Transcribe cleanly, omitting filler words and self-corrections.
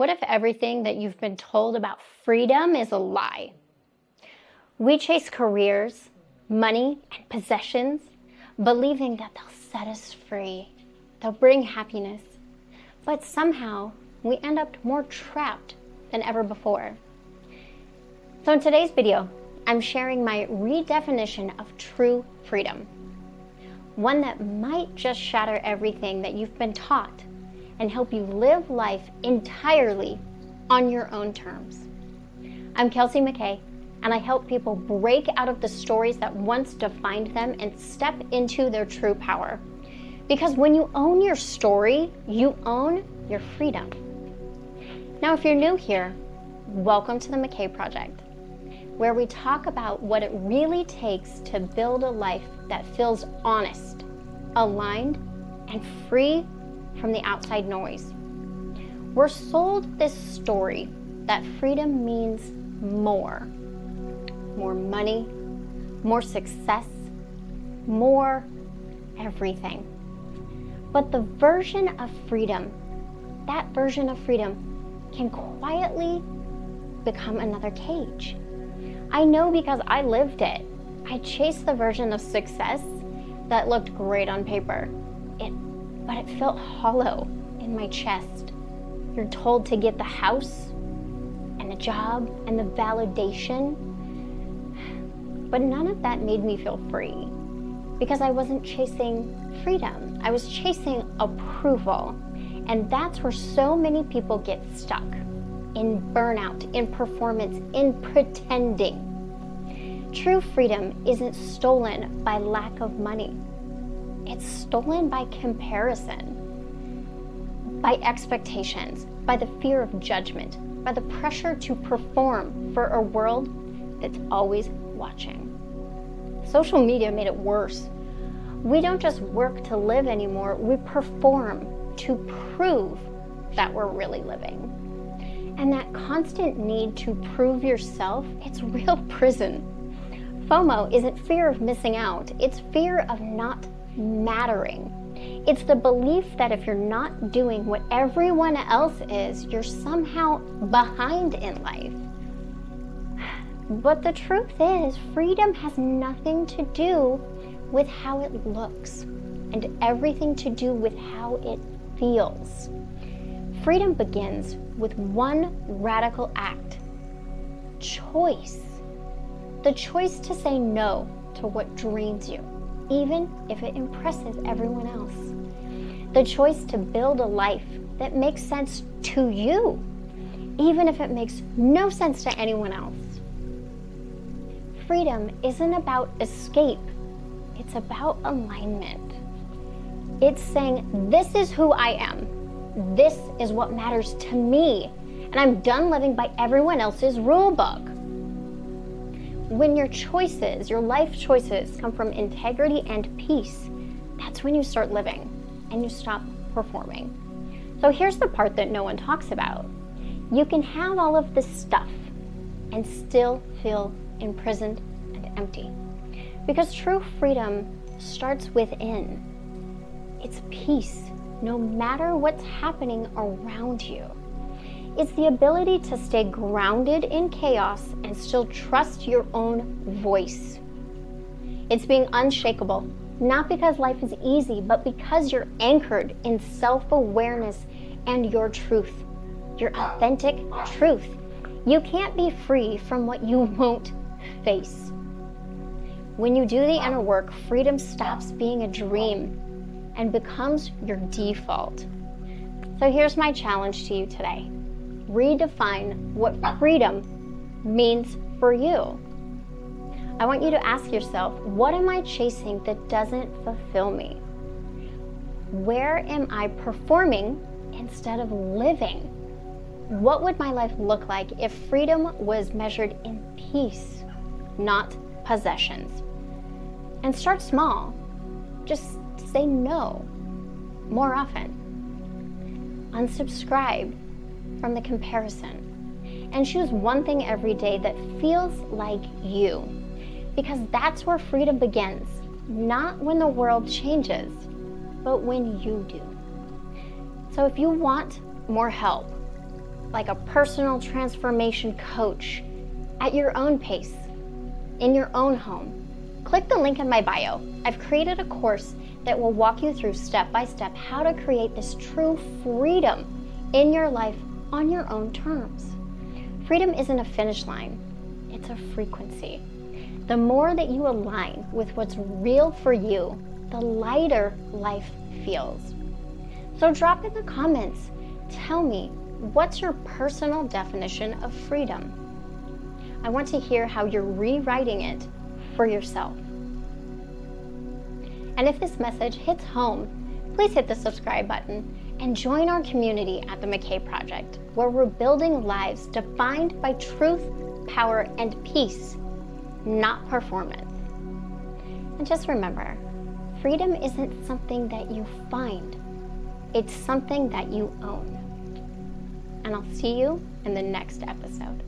What if everything that you've been told about freedom is a lie? We chase careers, money, and possessions, believing that they'll set us free. They'll bring happiness. But somehow, we end up more trapped than ever before. So in today's video, I'm sharing my redefinition of true freedom. One that might just shatter everything that you've been taught and help you live life entirely on your own terms. I'm Kelsi McKay, and I help people break out of the stories that once defined them and step into their true power. Because when you own your story, you own your freedom. Now, if you're new here, welcome to the McKay Project, where we talk about what it really takes to build a life that feels honest, aligned, and free from the outside noise. We're sold this story that freedom means more money, more success, more everything. But the version of freedom, that version of freedom can quietly become another cage. I know because I lived it. I chased the version of success that looked great on paper, but it felt hollow in my chest. You're told to get the house and the job and the validation, but none of that made me feel free because I wasn't chasing freedom. I was chasing approval, and that's where so many people get stuck, in burnout, in performance, in pretending. True freedom isn't stolen by lack of money. It's stolen by comparison, by expectations, by the fear of judgment, by the pressure to perform for a world that's always watching. Social media made it worse. We don't just work to live anymore, we perform to prove that we're really living. And that constant need to prove yourself, it's real prison. FOMO isn't fear of missing out, it's fear of not mattering. It's the belief that if you're not doing what everyone else is, you're somehow behind in life. But the truth is, freedom has nothing to do with how it looks and everything to do with how it feels. Freedom begins with one radical act: choice. The choice to say no to what drains you, even if it impresses everyone else. The choice to build a life that makes sense to you, even if it makes no sense to anyone else. Freedom isn't about escape, it's about alignment. It's saying, this is who I am, this is what matters to me, and I'm done living by everyone else's rule book. When your choices, your life choices, come from integrity and peace, that's when you start living and you stop performing. So here's the part that no one talks about. You can have all of this stuff and still feel imprisoned and empty. Because true freedom starts within. It's peace, no matter what's happening around you. It's the ability to stay grounded in chaos and still trust your own voice. It's being unshakable, not because life is easy, but because you're anchored in self-awareness and your truth, your authentic truth. You can't be free from what you won't face. When you do the inner work, freedom stops being a dream and becomes your default. So here's my challenge to you today. Redefine what freedom means for you. I want you to ask yourself, what am I chasing that doesn't fulfill me? Where am I performing instead of living? What would my life look like if freedom was measured in peace, not possessions? And start small. Just say no more often. Unsubscribe from the comparison and choose one thing every day that feels like you, because that's where freedom begins, not when the world changes, but when you do. So if you want more help, like a personal transformation coach at your own pace, in your own home, click the link in my bio. I've created a course that will walk you through step by step how to create this true freedom in your life on your own terms. Freedom isn't a finish line, it's a frequency. The more that you align with what's real for you, the lighter life feels. So drop in the comments, tell me, what's your personal definition of freedom? I want to hear how you're rewriting it for yourself. And if this message hits home, please hit the subscribe button and join our community at the McKay Project, where we're building lives defined by truth, power, and peace, not performance. And just remember, freedom isn't something that you find, it's something that you own. And I'll see you in the next episode.